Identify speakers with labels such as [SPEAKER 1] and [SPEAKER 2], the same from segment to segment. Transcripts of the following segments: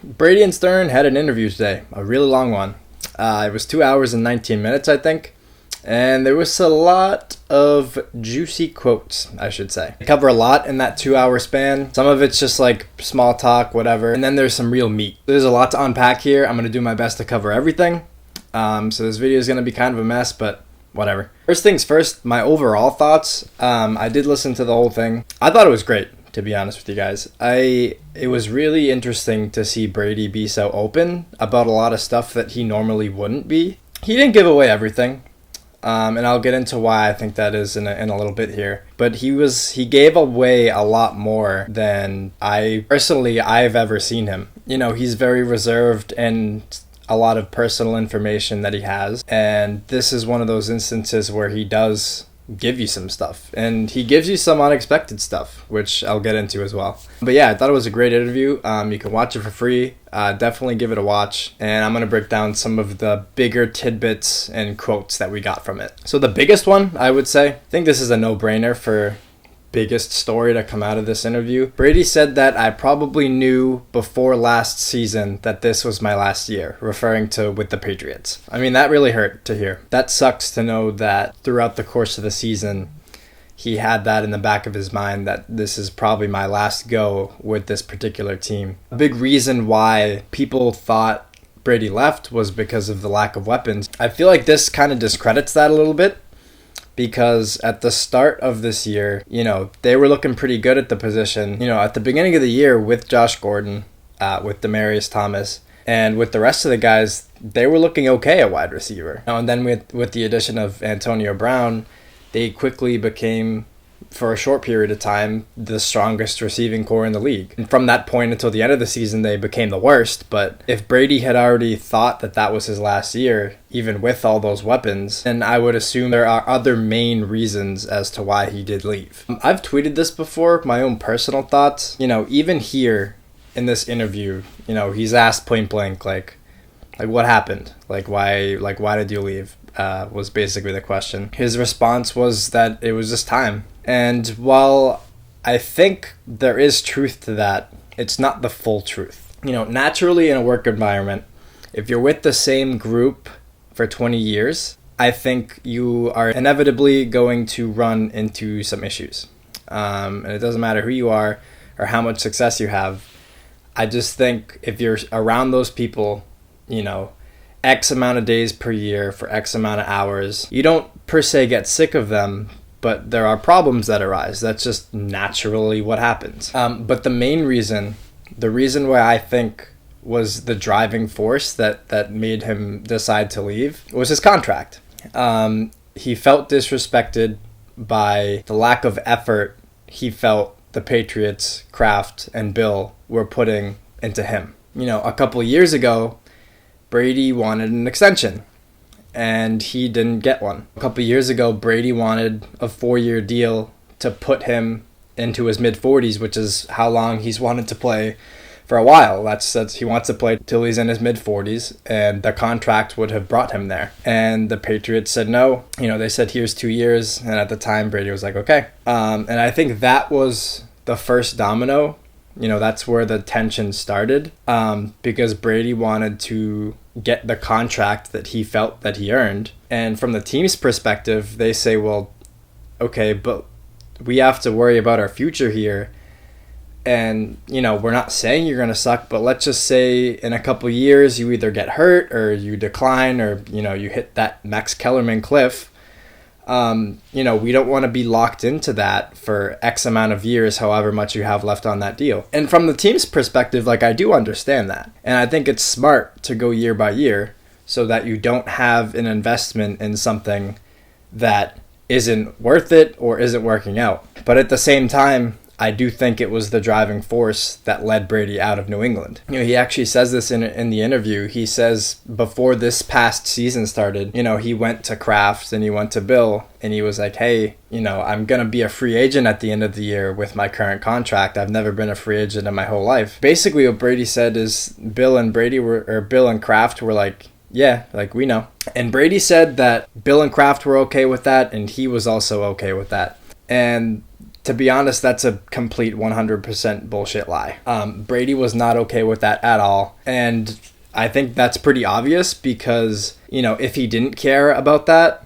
[SPEAKER 1] Brady and Stern had an interview today, a really long one. It was 2 hours and 19 minutes, I think. And there was a lot of juicy quotes, I should say. They cover a lot in that 2 hour span. Some of it's just like small talk, whatever. And then there's some real meat. There's a lot to unpack here. I'm going to do my best to cover everything. So this video is going to be kind of a mess, but whatever. First things first, my overall thoughts. I did listen to the whole thing. I thought it was great, to be honest with you guys. It was really interesting to see Brady be so open about a lot of stuff that he normally wouldn't be. He didn't give away everything. And I'll get into why I think that is in a little bit here. But he gave away a lot more than I've ever seen him. You know, he's very reserved and a lot of personal information that he has. And this is one of those instances where he does give you some stuff, and he gives you some unexpected stuff, which I'll get into as well. But yeah, I thought it was a great interview. You can watch it for free. Definitely give it a watch, and I'm going to break down some of the bigger tidbits and quotes that we got from it. So the biggest one, I would say, I think this is a no-brainer for biggest story to come out of this interview. Brady said that I probably knew before last season that this was my last year, referring to with the Patriots. I mean, that really hurt to hear. That sucks to know that throughout the course of the season, he had that in the back of his mind that this is probably my last go with this particular team. A big reason why people thought Brady left was because of the lack of weapons. I feel like this kind of discredits that a little bit, because at the start of this year, you know, they were looking pretty good at the position. You know, at the beginning of the year with Josh Gordon, with Demaryius Thomas, and with the rest of the guys, they were looking okay at wide receiver. And then with the addition of Antonio Brown, they quickly became, for a short period of time, the strongest receiving core in the league. And from that point until the end of the season, they became the worst. But if Brady had already thought that that was his last year, even with all those weapons, then I would assume there are other main reasons as to why he did leave. I've tweeted this before, my own personal thoughts. You know, even here in this interview, you know, he's asked point blank, like what happened? Why did you leave? Was basically the question. His response was that it was just time. And while I think there is truth to that, it's not the full truth. You know, naturally in a work environment, if you're with the same group for 20 years, I think you are inevitably going to run into some issues. And it doesn't matter who you are or how much success you have. I just think if you're around those people, you know, X amount of days per year for X amount of hours, you don't per se get sick of them, but there are problems that arise. That's just naturally what happens. But the main reason, the reason why I think was the driving force that made him decide to leave was his contract. He felt disrespected by the lack of effort he felt the Patriots, Kraft, and Bill were putting into him. You know, a couple of years ago, Brady wanted an extension, and he didn't get one. A couple years ago, Brady wanted a 4-year deal to put him into his mid-40s, which is how long he's wanted to play for a while. That's he wants to play till he's in his mid-40s, and the contract would have brought him there. And the Patriots said no. You know, they said, here's 2 years, and at the time, Brady was like, okay. And I think that was the first domino. You know, that's where the tension started, because Brady wanted to get the contract that he felt that he earned. And from the team's perspective, they say, well, okay, but we have to worry about our future here. And, you know, we're not saying you're going to suck, but let's just say in a couple years you either get hurt or you decline or, you know, you hit that Max Kellerman cliff. You know, we don't want to be locked into that for X amount of years, however much you have left on that deal. And from the team's perspective, like, I do understand that. And I think it's smart to go year by year so that you don't have an investment in something that isn't worth it or isn't working out. But at the same time, I do think it was the driving force that led Brady out of New England. You know, he actually says this in the interview. He says before this past season started, you know, he went to Kraft and he went to Bill and he was like, hey, you know, I'm going to be a free agent at the end of the year with my current contract. I've never been a free agent in my whole life. Basically what Brady said is Bill and Kraft were like, yeah, like we know. And Brady said that Bill and Kraft were okay with that and he was also okay with that. And to be honest, that's a complete 100% bullshit lie. Brady was not okay with that at all. And I think that's pretty obvious because, if he didn't care about that,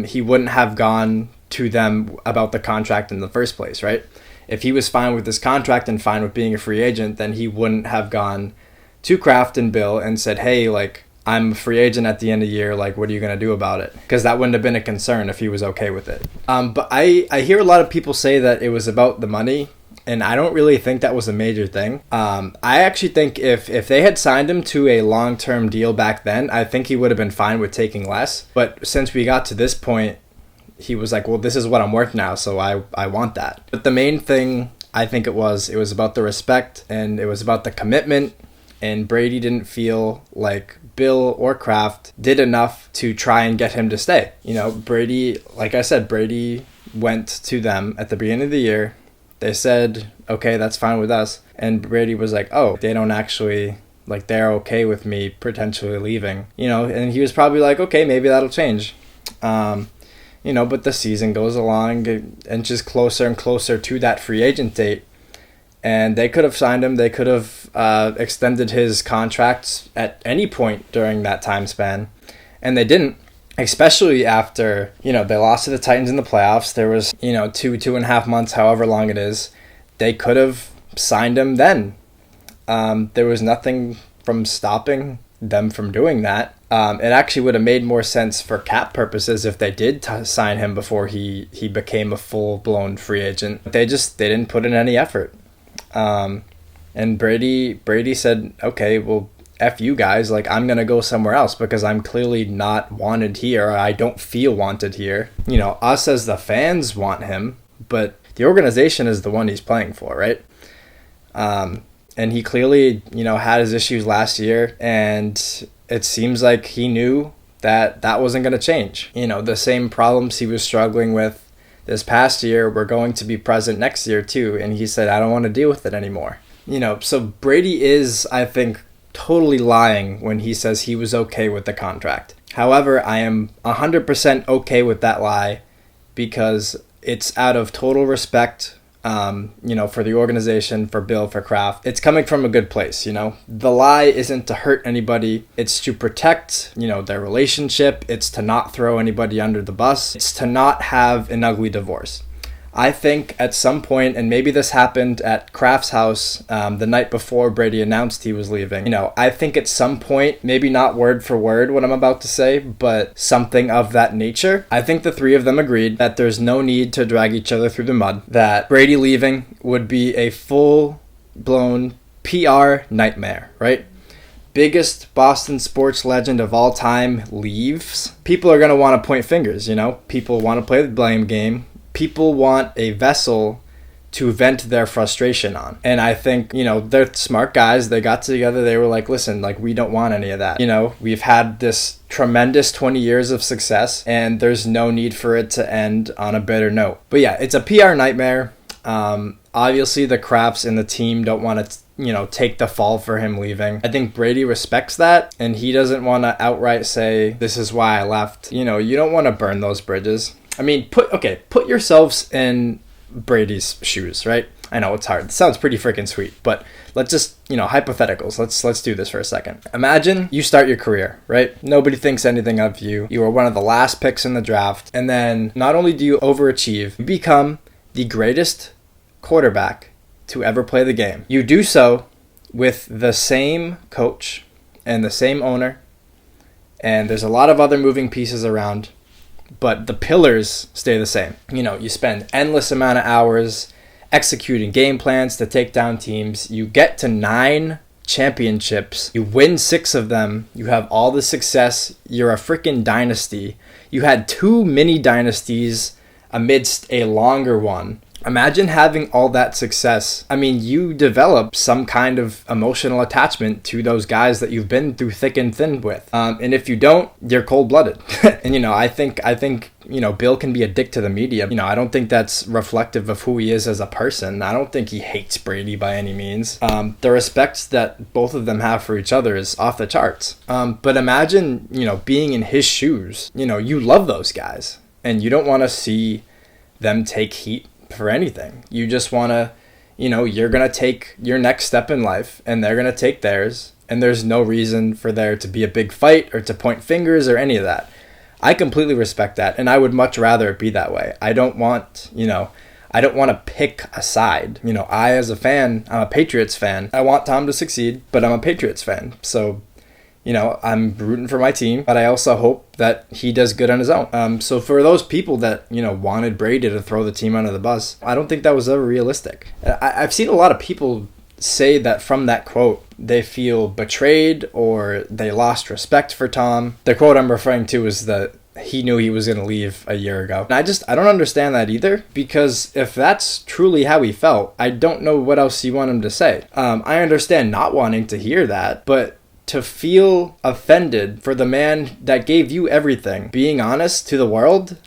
[SPEAKER 1] he wouldn't have gone to them about the contract in the first place, right? If he was fine with this contract and fine with being a free agent, then he wouldn't have gone to Kraft and Bill and said, hey, I'm a free agent at the end of the year, what are you going to do about it? Because that wouldn't have been a concern if he was okay with it. But I hear a lot of people say that it was about the money, and I don't really think that was a major thing. I actually think if they had signed him to a long-term deal back then, I think he would have been fine with taking less. But since we got to this point, he was like, well, this is what I'm worth now, so I want that. But the main thing, I think it was about the respect, and it was about the commitment, and Brady didn't feel like Bill or Kraft did enough to try and get him to stay. Brady, like I said, Brady went to them at the beginning of the year. They said, okay, that's fine with us. And Brady was like, oh, they don't actually, they're okay with me potentially leaving. And he was probably like, okay, maybe that'll change. But the season goes along and just closer and closer to that free agent date. And they could have signed him. They could have extended his contracts at any point during that time span. And they didn't, especially after, they lost to the Titans in the playoffs. There was, 2.5 months, however long it is. They could have signed him then. There was nothing from stopping them from doing that. It actually would have made more sense for cap purposes if they did sign him before he became a full-blown free agent. They didn't put in any effort. And Brady said, okay, well, F you guys, I'm going to go somewhere else because I'm clearly not wanted here. I don't feel wanted here. Us as the fans want him, but the organization is the one he's playing for, right? And he clearly, had his issues last year, and it seems like he knew that wasn't going to change. The same problems he was struggling with this past year were going to be present next year too, and he said, I don't want to deal with it anymore. So Brady is, I think, totally lying when he says he was okay with the contract. However, I am 100% okay with that lie because it's out of total respect, for the organization, for Bill, for Kraft. It's coming from a good place, The lie isn't to hurt anybody. It's to protect, their relationship. It's to not throw anybody under the bus. It's to not have an ugly divorce. I think at some point, and maybe this happened at Kraft's house the night before Brady announced he was leaving. I think at some point, maybe not word for word what I'm about to say, but something of that nature. I think the three of them agreed that there's no need to drag each other through the mud, that Brady leaving would be a full-blown PR nightmare, right? Biggest Boston sports legend of all time leaves. People are going to want to point fingers, People want to play the blame game. People want a vessel to vent their frustration on. And I think, they're smart guys. They got together. They were like, listen, we don't want any of that. We've had this tremendous 20 years of success, and there's no need for it to end on a bitter note. But yeah, it's a PR nightmare. Obviously, the Krafts and the team don't want to, take the fall for him leaving. I think Brady respects that, and he doesn't want to outright say, this is why I left. You don't want to burn those bridges. I mean, put yourselves in Brady's shoes, right? I know it's hard. It sounds pretty freaking sweet, but let's just, hypotheticals. Let's do this for a second. Imagine you start your career, right? Nobody thinks anything of you. You are one of the last picks in the draft, and then not only do you overachieve, you become the greatest quarterback to ever play the game. You do so with the same coach and the same owner, and there's a lot of other moving pieces around, but the pillars stay the same. You spend endless amount of hours executing game plans to take down teams. You get to 9 championships. You win 6 of them. You have all the success. You're a freaking dynasty. You had 2 mini dynasties amidst a longer one. Imagine having all that success. I mean, you develop some kind of emotional attachment to those guys that you've been through thick and thin with. And if you don't, you're cold-blooded. And, I think, Bill can be a dick to the media. I don't think that's reflective of who he is as a person. I don't think he hates Brady by any means. The respect that both of them have for each other is off the charts. But imagine, being in his shoes. You love those guys, and you don't want to see them take heat for anything. You just want to, you're going to take your next step in life and they're going to take theirs. And there's no reason for there to be a big fight or to point fingers or any of that. I completely respect that. And I would much rather it be that way. I don't want, I don't want to pick a side. I, as a fan, I'm a Patriots fan. I want Tom to succeed, but I'm a Patriots fan. So, I'm rooting for my team, but I also hope that he does good on his own. So for those people that, wanted Brady to throw the team under the bus, I don't think that was ever realistic. I've seen a lot of people say that from that quote, they feel betrayed or they lost respect for Tom. The quote I'm referring to is that he knew he was going to leave a year ago. And I don't understand that either, because if that's truly how he felt, I don't know what else you want him to say. I understand not wanting to hear that, but to feel offended for the man that gave you everything, being honest to the world,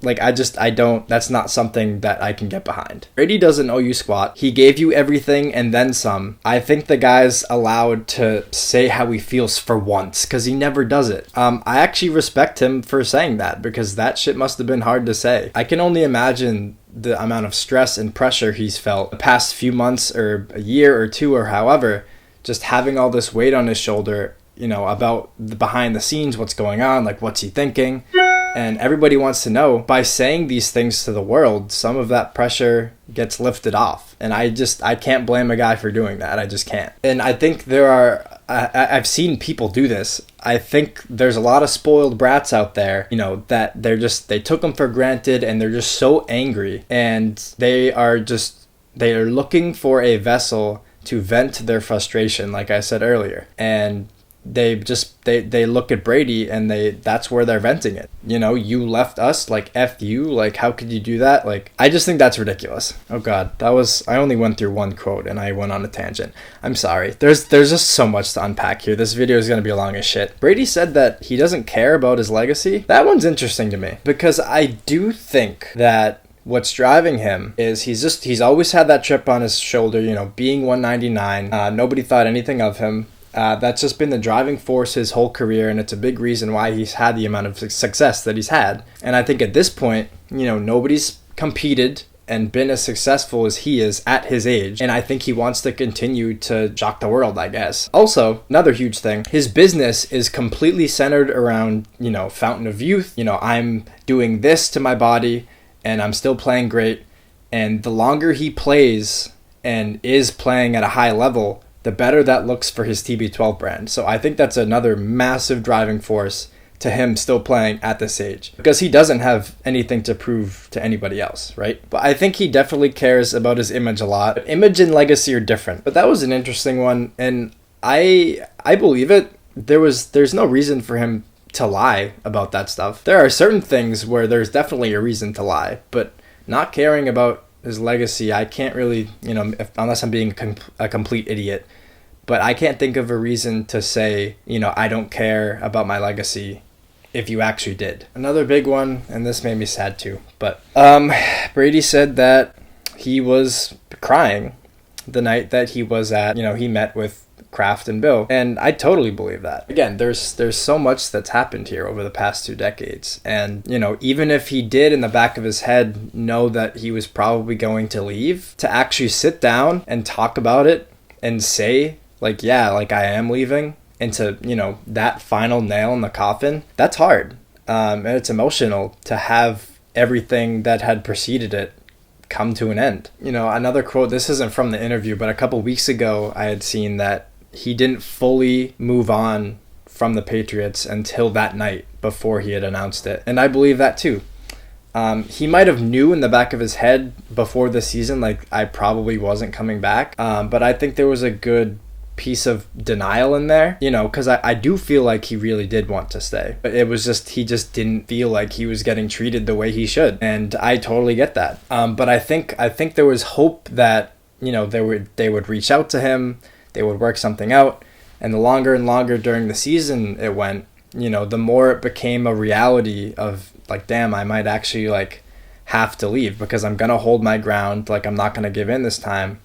[SPEAKER 1] that's not something that I can get behind. Brady doesn't owe you squat. He gave you everything and then some. I think the guy's allowed to say how he feels for once, because he never does it. I actually respect him for saying that, because that shit must have been hard to say. I can only imagine the amount of stress and pressure he's felt the past few months or a year or two or however, just having all this weight on his shoulder, about the behind the scenes, what's going on, like what's he thinking? And everybody wants to know. By saying these things to the world, some of that pressure gets lifted off. And I can't blame a guy for doing that. I just can't. And I think I've seen people do this. I think there's a lot of spoiled brats out there, that they took them for granted and they're just so angry. And they are looking for a vessel to vent their frustration, like I said earlier. And they look at Brady and that's where they're venting it. You left us, like, F you, like, how could you do that? Like, I just think that's ridiculous. Oh God, I only went through one quote and I went on a tangent. I'm sorry. There's just so much to unpack here. This video is going to be long as shit. Brady said that he doesn't care about his legacy. That one's interesting to me, because I do think that what's driving him is he's always had that chip on his shoulder, being 199. Nobody thought anything of him. That's just been the driving force his whole career, and it's a big reason why he's had the amount of success that he's had. And I think at this point, nobody's competed and been as successful as he is at his age, and I think he wants to continue to shock the world, I guess. Also, another huge thing, his business is completely centered around, fountain of youth. I'm doing this to my body, and I'm still playing great. And the longer he plays and is playing at a high level, the better that looks for his TB12 brand. So I think that's another massive driving force to him still playing at this age, because he doesn't have anything to prove to anybody else, right? But I think he definitely cares about his image a lot. Image and legacy are different. But that was an interesting one, and I believe it. There's no reason for him to lie about that stuff. There are certain things where there's definitely a reason to lie, but not caring about his legacy, I can't really, unless I'm being a complete idiot, but I can't think of a reason to say, I don't care about my legacy if you actually did. Another big one, and this made me sad too, but Brady said that he was crying the night that he was at, he met with Kraft and Bill, and I totally believe that. Again, there's so much that's happened here over the past 2 decades, and even if he did in the back of his head know that he was probably going to leave, to actually sit down and talk about it and say, I am leaving, and to that final nail in the coffin, that's hard, and it's emotional to have everything that had preceded it come to an end. Another quote, this isn't from the interview, but a couple weeks ago I had seen that he didn't fully move on from the Patriots until that night before he had announced it. And I believe that too. He might have knew in the back of his head before the season, I probably wasn't coming back. But I think there was a good piece of denial in there, because I do feel like he really did want to stay. But it was just, he just didn't feel like he was getting treated the way he should. And I totally get that. But I think there was hope that, they would reach out to him, they would work something out. And the longer and longer during the season it went, the more it became a reality of damn, I might actually have to leave, because I'm going to hold my ground. I'm not going to give in this time.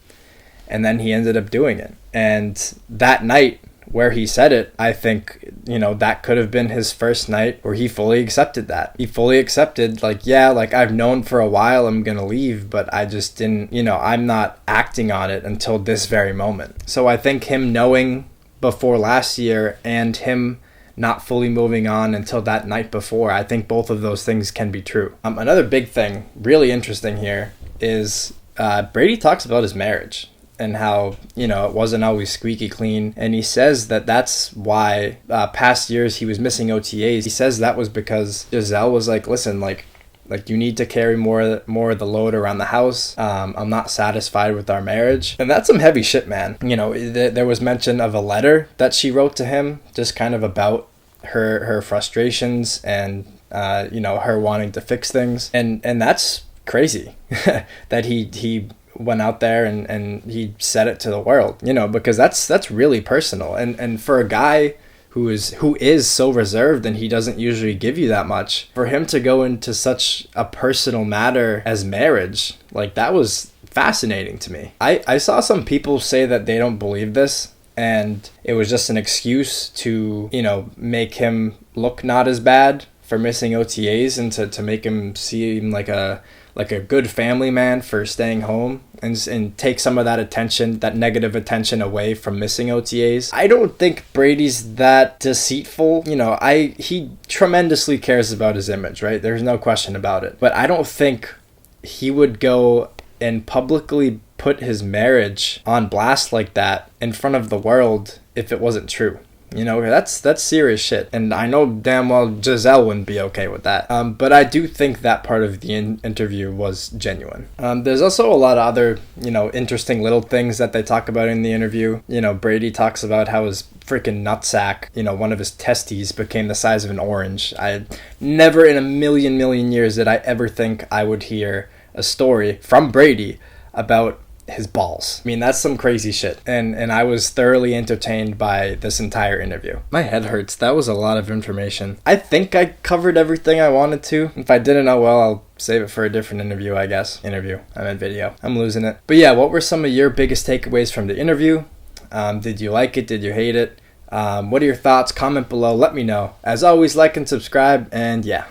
[SPEAKER 1] And then he ended up doing it. And that night where he said it, I think, that could have been his first night where he fully accepted that. He fully accepted, like, yeah, like, I've known for a while I'm gonna leave, but I just didn't, I'm not acting on it until this very moment. So I think him knowing before last year and him not fully moving on until that night before, I think both of those things can be true. Another big thing, really interesting here, is Brady talks about his marriage and how, it wasn't always squeaky clean. And he says that that's why past years he was missing OTAs. He says that was because Giselle was like, listen, like you need to carry more of the load around the house. I'm not satisfied with our marriage. And that's some heavy shit, man. There was mention of a letter that she wrote to him, just kind of about her frustrations and, her wanting to fix things. And that's crazy that he went out there and he said it to the world, because that's really personal. And for a guy who is so reserved and he doesn't usually give you that much, for him to go into such a personal matter as marriage, like, that was fascinating to me. I saw some people say that they don't believe this and it was just an excuse to, make him look not as bad for missing OTAs and to make him seem like a good family man for staying home and take some of that attention, that negative attention away from missing OTAs. I don't think Brady's that deceitful. He tremendously cares about his image, right? There's no question about it. But I don't think he would go and publicly put his marriage on blast like that in front of the world if it wasn't true. That's serious shit. And I know damn well Giselle wouldn't be okay with that. But I do think that part of the interview was genuine. There's also a lot of other, interesting little things that they talk about in the interview. Brady talks about how his freaking nutsack, one of his testes became the size of an orange. I never in a million years did I ever think I would hear a story from Brady about his balls. I mean, that's some crazy shit. And I was thoroughly entertained by this entire interview. My head hurts. That was a lot of information. I think I covered everything I wanted to. If I didn't, oh well, I'll save it for a different interview, I guess. I meant video. I'm losing it. But yeah, what were some of your biggest takeaways from the interview? Did you like it? Did you hate it? What are your thoughts? Comment below. Let me know. As always, like and subscribe. And yeah,